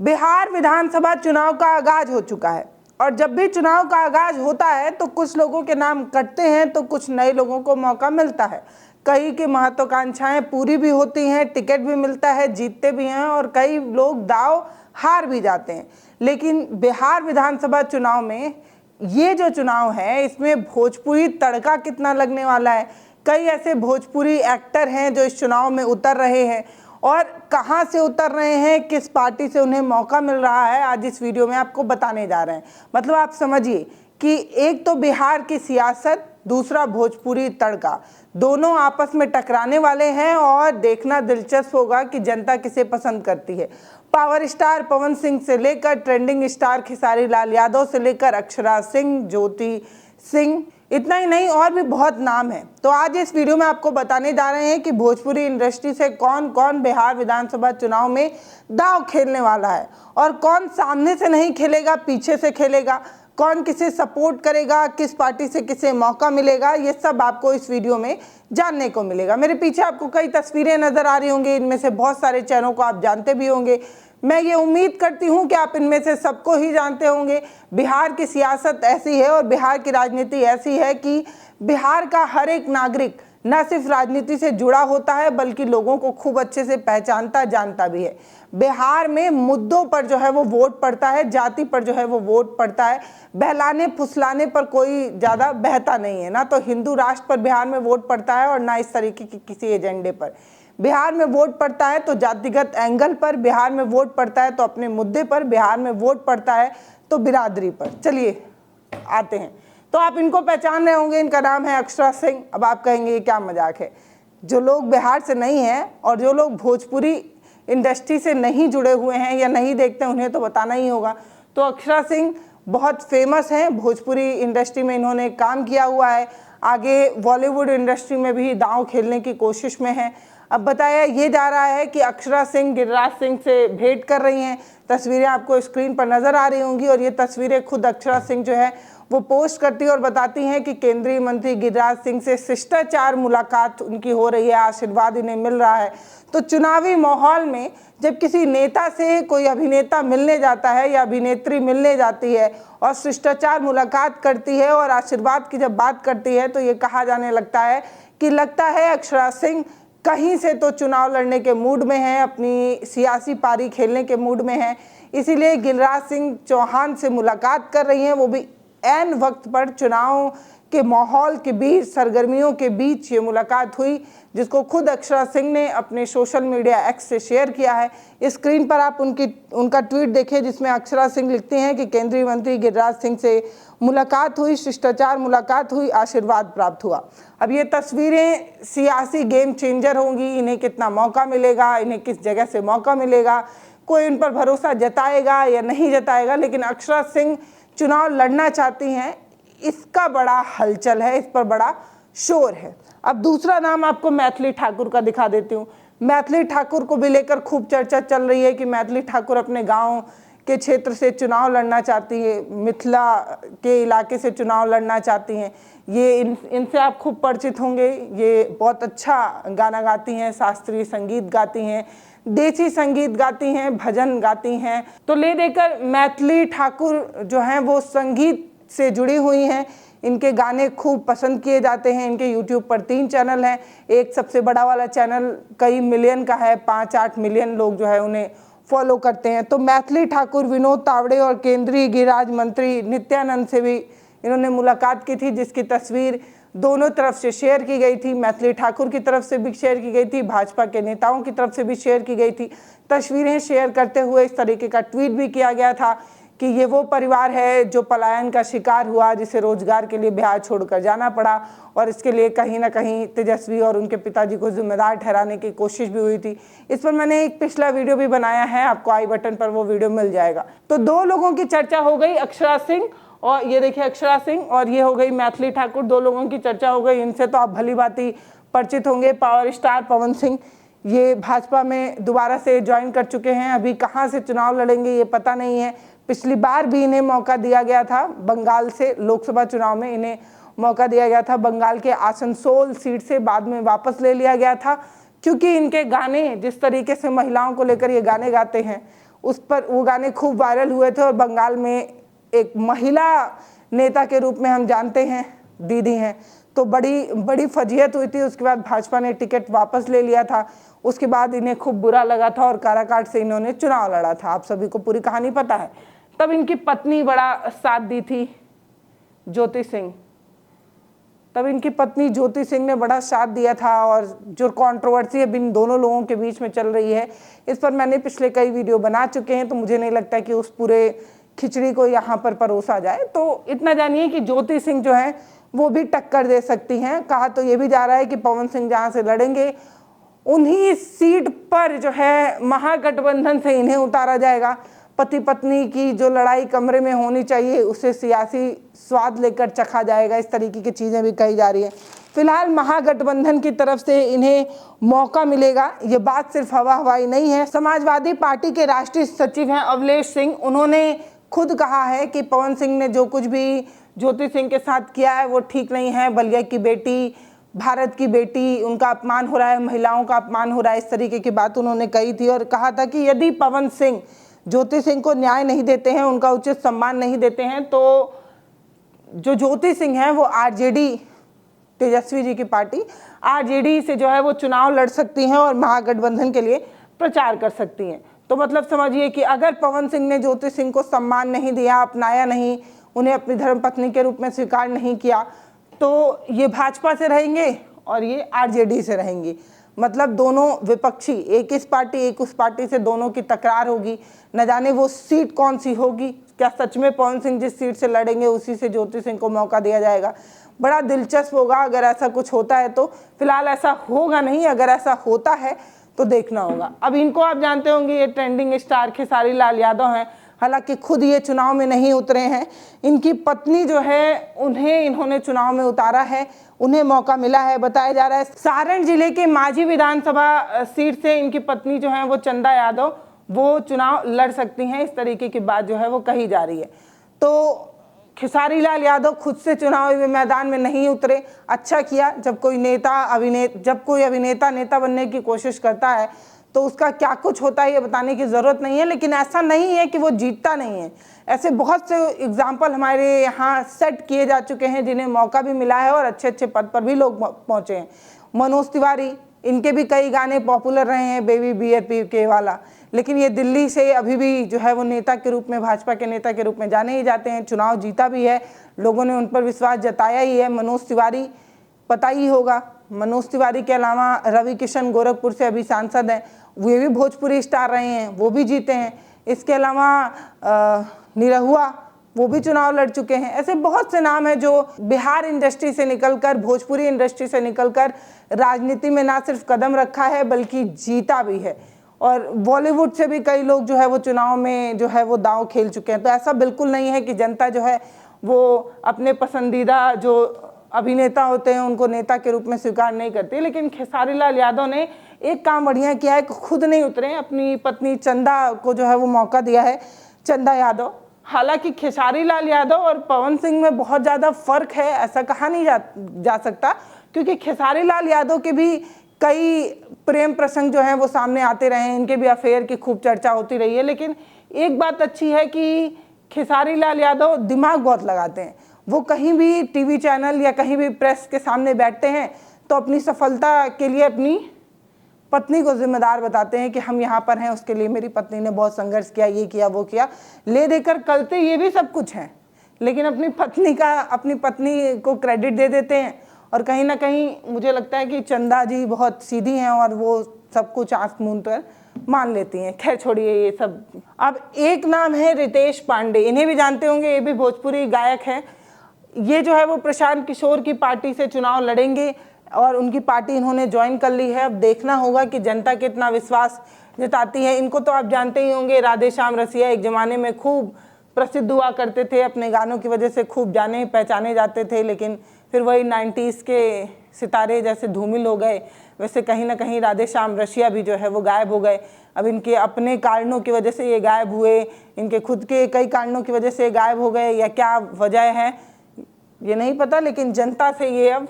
बिहार विधानसभा चुनाव का आगाज हो चुका है और जब भी चुनाव का आगाज होता है तो कुछ लोगों के नाम कटते हैं तो कुछ नए लोगों को मौका मिलता है। कई की महत्वाकांक्षाएं पूरी भी होती हैं, टिकट भी मिलता है, जीतते भी हैं और कई लोग दाव हार भी जाते हैं। लेकिन बिहार विधानसभा चुनाव में ये जो चुनाव है इसमें भोजपुरी तड़का कितना लगने वाला है। कई ऐसे भोजपुरी एक्टर हैं जो इस चुनाव में उतर रहे हैं और कहां से उतर रहे हैं, किस पार्टी से उन्हें मौका मिल रहा है, आज इस वीडियो में आपको बताने जा रहे हैं। मतलब आप समझिए कि एक तो बिहार की सियासत, दूसरा भोजपुरी तड़का, दोनों आपस में टकराने वाले हैं और देखना दिलचस्प होगा कि जनता किसे पसंद करती है। पावर स्टार पवन सिंह से लेकर ट्रेंडिंग स्टार खेसारी लाल यादव से लेकर अक्षरा सिंह, ज्योति सिंह, इतना ही नहीं और भी बहुत नाम है। तो आज इस वीडियो में आपको बताने जा रहे हैं कि भोजपुरी इंडस्ट्री से कौन कौन बिहार विधानसभा चुनाव में दांव खेलने वाला है और कौन सामने से नहीं खेलेगा, पीछे से खेलेगा, कौन किसे सपोर्ट करेगा, किस पार्टी से किसे मौका मिलेगा, ये सब आपको इस वीडियो में जानने को मिलेगा। मेरे पीछे आपको कई तस्वीरें नजर आ रही होंगी, इनमें से बहुत सारे चैनलों को आप जानते भी होंगे। मैं ये उम्मीद करती हूँ कि आप इनमें से सबको ही जानते होंगे। बिहार की सियासत ऐसी है और बिहार की राजनीति ऐसी है कि बिहार का हर एक नागरिक न सिर्फ राजनीति से जुड़ा होता है बल्कि लोगों को खूब अच्छे से पहचानता जानता भी है। बिहार में मुद्दों पर जो है वो वोट पड़ता है, जाति पर जो है वो वोट पड़ता है। बहलाने फुसलाने पर कोई ज़्यादा बहता नहीं है, ना तो हिंदू राष्ट्र पर बिहार में वोट पड़ता है और ना इस तरीके की किसी एजेंडे पर। बिहार में वोट पड़ता है तो जातिगत एंगल पर, बिहार में वोट पड़ता है तो अपने मुद्दे पर, बिहार में वोट पड़ता है तो बिरादरी पर। चलिए आते हैं। तो आप इनको पहचान रहे होंगे, इनका नाम है अक्षरा सिंह। अब आप कहेंगे ये क्या मजाक है। जो लोग बिहार से नहीं हैं और जो लोग भोजपुरी इंडस्ट्री से नहीं जुड़े हुए हैं या नहीं देखते उन्हें तो बताना ही होगा। तो अक्षरा सिंह बहुत फेमस हैं, भोजपुरी इंडस्ट्री में इन्होंने काम किया हुआ है, आगे बॉलीवुड इंडस्ट्री में भी दांव खेलने की कोशिश में है। अब बताया ये जा रहा है कि अक्षरा सिंह गिरिराज सिंह से भेंट कर रही हैं। तस्वीरें आपको स्क्रीन पर नजर आ रही होंगी और ये तस्वीरें खुद अक्षरा सिंह जो है वो पोस्ट करती है और बताती हैं कि केंद्रीय मंत्री गिरिराज सिंह से शिष्टाचार मुलाकात उनकी हो रही है, आशीर्वाद इन्हें मिल रहा है। तो चुनावी माहौल में जब किसी नेता से कोई अभिनेता मिलने जाता है या अभिनेत्री मिलने जाती है और शिष्टाचार मुलाकात करती है और आशीर्वाद की जब बात करती है तो ये कहा जाने लगता है कि लगता है अक्षरा सिंह कहीं से तो चुनाव लड़ने के मूड में है, अपनी सियासी पारी खेलने के मूड में है। इसीलिए गिरिराज सिंह चौहान से मुलाकात कर रही हैं, वो भी ऐन वक्त पर, चुनाव के माहौल के बीच, सरगर्मियों के बीच ये मुलाकात हुई, जिसको खुद अक्षरा सिंह ने अपने सोशल मीडिया एक्स से शेयर किया है। इस स्क्रीन पर आप उनका ट्वीट देखिए जिसमें अक्षरा सिंह लिखती हैं कि केंद्रीय मंत्री गिरिराज सिंह से मुलाकात हुई, शिष्टाचार मुलाकात हुई, आशीर्वाद प्राप्त हुआ। अब ये तस्वीरें सियासी गेम चेंजर होंगी, इन्हें कितना मौका मिलेगा, इन्हें किस जगह से मौका मिलेगा, कोई इन पर भरोसा जताएगा या नहीं जताएगा, लेकिन अक्षरा सिंह चुनाव लड़ना चाहती हैं, इसका बड़ा हलचल है, इस पर बड़ा शोर है। अब दूसरा नाम आपको मैथिली ठाकुर का दिखा देती हूँ। मैथिली ठाकुर को भी लेकर खूब चर्चा चल रही है कि मैथिली ठाकुर अपने गांव के क्षेत्र से चुनाव लड़ना चाहती है, मिथिला के इलाके से चुनाव लड़ना चाहती हैं। ये इनसे आप खूब परिचित होंगे। ये बहुत अच्छा गाना गाती हैं, शास्त्रीय संगीत गाती हैं, देसी संगीत गाती हैं, भजन गाती हैं। तो ले देकर मैथिली ठाकुर जो हैं वो संगीत से जुड़ी हुई हैं, इनके गाने खूब पसंद किए जाते हैं। इनके यूट्यूब पर 3 चैनल हैं, एक सबसे बड़ा वाला चैनल कई मिलियन का है, 5-8 मिलियन लोग जो है उन्हें फॉलो करते हैं। तो मैथिली ठाकुर विनोद तावड़े और केंद्रीय गृह मंत्री नित्यानंद से भी इन्होंने मुलाकात की थी, जिसकी तस्वीर दोनों तरफ से शेयर की गई थी। मैथिली ठाकुर की तरफ से भी शेयर की गई थी, भाजपा के नेताओं की तरफ से भी शेयर की गई थी। तस्वीरें शेयर करते हुए इस तरीके का ट्वीट भी किया गया था कि ये वो परिवार है जो पलायन का शिकार हुआ, जिसे रोजगार के लिए बिहार छोड़कर जाना पड़ा और इसके लिए कहीं ना कहीं तेजस्वी और उनके पिताजी को जिम्मेदार ठहराने की कोशिश भी हुई थी। इस पर मैंने एक पिछला वीडियो भी बनाया है, आपको आई बटन पर वो वीडियो मिल जाएगा। तो 2 लोगों की चर्चा हो गई, अक्षरा सिंह और ये देखिए अक्षरा सिंह, और ये हो गई मैथिली ठाकुर। 2 लोगों की चर्चा हो गई, इनसे तो आप भली भांति परिचित होंगे। पावर स्टार पवन सिंह ये भाजपा में दोबारा से ज्वाइन कर चुके हैं, अभी कहाँ से चुनाव लड़ेंगे ये पता नहीं है। पिछली बार भी इन्हें मौका दिया गया था, बंगाल से लोकसभा चुनाव में इन्हें मौका दिया गया था, बंगाल के आसनसोल सीट से बाद में वापस ले लिया गया था, क्योंकि इनके गाने, जिस तरीके से महिलाओं को लेकर ये गाने गाते हैं, उस पर वो गाने खूब वायरल हुए थे और बंगाल में एक महिला नेता के रूप में हम जानते हैं दीदी हैं, तो बड़ी फजीहत हुई थी। उसके बाद भाजपा ने टिकट वापस ले लिया था, उसके बाद इन्हें खूब बुरा लगा था और काराकाट से इन्होंने चुनाव लड़ा था। आप सभी को पूरी कहानी पता है। तब इनकी पत्नी बड़ा साथ दी थी, ज्योति सिंह। तब इनकी पत्नी ज्योति सिंह ने बड़ा साथ दिया था और जो कंट्रोवर्सी अब इन दोनों लोगों के बीच में चल रही है, इस पर मैंने पिछले कई वीडियो बना चुके हैं, तो मुझे नहीं लगता कि उस पूरे खिचड़ी को यहाँ पर परोसा जाए। तो इतना जानिए कि ज्योति सिंह जो है वो भी टक्कर दे सकती हैं। कहा तो ये भी जा रहा है कि पवन सिंह जहाँ से लड़ेंगे उन्हीं सीट पर जो है महागठबंधन से इन्हें उतारा जाएगा। पति पत्नी की जो लड़ाई कमरे में होनी चाहिए उसे सियासी स्वाद लेकर चखा जाएगा, इस तरीके की चीज़ें भी कही जा रही है। फिलहाल महागठबंधन की तरफ से इन्हें मौका मिलेगा, ये बात सिर्फ हवा हवाई नहीं है। समाजवादी पार्टी के राष्ट्रीय सचिव हैं अवलेश सिंह, उन्होंने खुद कहा है कि पवन सिंह ने जो कुछ भी ज्योति सिंह के साथ किया है वो ठीक नहीं है। बलिया की बेटी, भारत की बेटी, उनका अपमान हो रहा है, महिलाओं का अपमान हो रहा है, इस तरीके की बात उन्होंने कही थी। और कहा था कि यदि पवन सिंह ज्योति सिंह को न्याय नहीं देते हैं, उनका उचित सम्मान नहीं देते हैं, तो जो ज्योति सिंह है वो आरजेडी, तेजस्वी जी की पार्टी आरजेडी से जो है वो चुनाव लड़ सकती हैं और महागठबंधन के लिए प्रचार कर सकती हैं। तो मतलब समझिए कि अगर पवन सिंह ने ज्योति सिंह को सम्मान नहीं दिया, अपनाया नहीं, उन्हें अपनी धर्मपत्नी के रूप में स्वीकार नहीं किया, तो ये भाजपा से रहेंगे और ये आरजेडी से रहेंगी। मतलब दोनों विपक्षी, एक इस पार्टी एक उस पार्टी से, दोनों की तकरार होगी। न जाने वो सीट कौन सी होगी, क्या सच में पवन सिंह जिस सीट से लड़ेंगे उसी से ज्योति सिंह को मौका दिया जाएगा। बड़ा दिलचस्प होगा अगर ऐसा कुछ होता है तो। फिलहाल ऐसा होगा नहीं, अगर ऐसा होता है तो देखना होगा। अब इनको आप जानते होंगे, ये ट्रेंडिंग स्टार खेसारी लाल यादव हैं। हालांकि खुद ये चुनाव में नहीं उतरे हैं, इनकी पत्नी जो है उन्हें इन्होंने चुनाव में उतारा है, उन्हें मौका मिला है। बताया जा रहा है सारण जिले के मांझी विधानसभा सीट से इनकी पत्नी जो है वो चंदा यादव वो चुनाव लड़ सकती हैं, इस तरीके की बात जो है वो कही जा रही है। तो खेसारी लाल यादव खुद से चुनावी मैदान में नहीं उतरे, अच्छा किया। जब कोई अभिनेता नेता बनने की कोशिश करता है तो उसका क्या कुछ होता है ये बताने की ज़रूरत नहीं है। लेकिन ऐसा नहीं है कि वो जीतता नहीं है, ऐसे बहुत से एग्जाम्पल हमारे यहाँ सेट किए जा चुके हैं जिन्हें मौका भी मिला है और अच्छे अच्छे पद पर भी लोग पहुँचे हैं। मनोज तिवारी, इनके भी कई गाने पॉपुलर रहे हैं, बेबी बीआरपी के वाला, लेकिन ये दिल्ली से अभी भी जो है वो नेता के रूप में, भाजपा के नेता के रूप में जाने ही जाते हैं। चुनाव जीता भी है, लोगों ने उन पर विश्वास जताया ही है। मनोज तिवारी पता ही होगा, मनोज तिवारी के अलावा रवि किशन गोरखपुर से अभी सांसद हैं, वे भी भोजपुरी स्टार रहे हैं, वो भी जीते हैं। इसके अलावा निरहुआ, वो भी चुनाव लड़ चुके हैं। ऐसे बहुत से नाम हैं जो बिहार इंडस्ट्री से निकलकर, भोजपुरी इंडस्ट्री से निकलकर राजनीति में ना सिर्फ कदम रखा है बल्कि जीता भी है। और बॉलीवुड से भी कई लोग जो है वो चुनाव में जो है वो दांव खेल चुके हैं। तो ऐसा बिल्कुल नहीं है कि जनता जो है वो अपने पसंदीदा जो अभिनेता होते हैं उनको नेता के रूप में स्वीकार नहीं करती। लेकिन खेसारी लाल यादव ने एक काम बढ़िया किया है कि खुद नहीं उतरे, अपनी पत्नी चंदा को जो है वो मौका दिया है, चंदा यादव। हालांकि खेसारी लाल यादव और पवन सिंह में बहुत ज़्यादा फर्क है, ऐसा कहा नहीं जा सकता, क्योंकि खेसारी लाल यादव के भी कई प्रेम प्रसंग जो हैं वो सामने आते रहे हैं, इनके भी अफेयर की खूब चर्चा होती रही है। लेकिन एक बात अच्छी है कि खेसारी लाल यादव दिमाग बहुत लगाते हैं। वो कहीं भी टीवी चैनल या कहीं भी प्रेस के सामने बैठते हैं तो अपनी सफलता के लिए अपनी पत्नी को जिम्मेदार बताते हैं कि हम यहाँ पर हैं, उसके लिए मेरी पत्नी ने बहुत संघर्ष किया, ये किया वो किया, ले देकर करते ये भी सब कुछ है। लेकिन अपनी पत्नी को क्रेडिट दे देते हैं। और कहीं ना कहीं मुझे लगता है कि चंदा जी बहुत सीधी हैं और वो सब कुछ आंख मूंद कर मान लेती हैं। खैर छोड़िए ये सब। अब एक नाम है रितेश पांडे, इन्हें भी जानते होंगे, ये भी भोजपुरी गायक हैं। ये जो है वो प्रशांत किशोर की पार्टी से चुनाव लड़ेंगे और उनकी पार्टी इन्होंने ज्वाइन कर ली है। अब देखना होगा कि जनता कितना विश्वास जताती है। इनको तो आप जानते ही होंगे, राधे श्याम रसिया एक ज़माने में खूब प्रसिद्ध हुआ करते थे, अपने गानों की वजह से खूब जाने पहचाने जाते थे। लेकिन फिर वही 90s के सितारे जैसे धूमिल हो गए, वैसे कहीं ना कहीं राधे श्याम रसिया भी जो है वो गायब हो गए। अब इनके अपने कारणों की वजह से ये गायब हुए, इनके खुद के कई कारणों की वजह से ये गायब हो गए, या क्या वजह है ये नहीं पता। लेकिन जनता से ये अब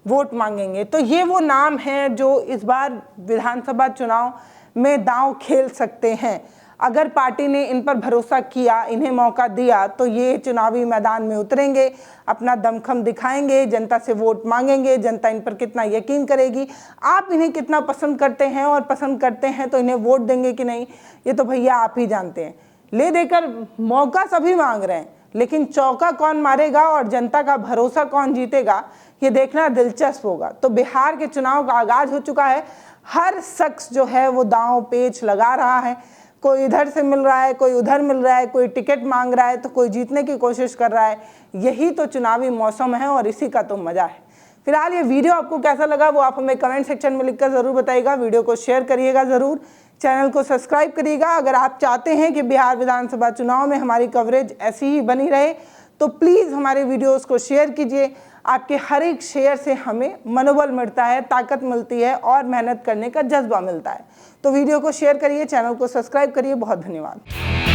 वोट मांगेंगे। तो ये वो नाम हैं जो इस बार विधानसभा चुनाव में दांव खेल सकते हैं। अगर पार्टी ने इन पर भरोसा किया, इन्हें मौका दिया, तो ये चुनावी मैदान में उतरेंगे, अपना दमखम दिखाएंगे, जनता से वोट मांगेंगे, जनता इन पर कितना यकीन करेगी, आप इन्हें कितना पसंद करते हैं और पसंद करते हैं तो इन्हें वोट देंगे कि नहीं, ये तो भैया आप ही जानते हैं। ले देकर मौका सभी मांग रहे हैं, लेकिन चौका कौन मारेगा और जनता का भरोसा कौन जीतेगा, ये देखना दिलचस्प होगा। तो बिहार के चुनाव का आगाज हो चुका है। हर शख्स जो है वो दांव पेच लगा रहा है, कोई इधर से मिल रहा है, कोई उधर मिल रहा है, कोई टिकट मांग रहा है तो कोई जीतने की कोशिश कर रहा है। यही तो चुनावी मौसम है और इसी का तो मजा है। फिलहाल ये वीडियो आपको कैसा लगा वो आप हमें कमेंट सेक्शन में लिखकर ज़रूर बताइएगा। वीडियो को शेयर करिएगा ज़रूर, चैनल को सब्सक्राइब करिएगा। अगर आप चाहते हैं कि बिहार विधानसभा चुनाव में हमारी कवरेज ऐसी ही बनी रहे तो प्लीज़ हमारे वीडियोस को शेयर कीजिए। आपके हर एक शेयर से हमें मनोबल मिलता है, ताकत मिलती है और मेहनत करने का जज्बा मिलता है। तो वीडियो को शेयर करिए, चैनल को सब्सक्राइब करिए। बहुत धन्यवाद।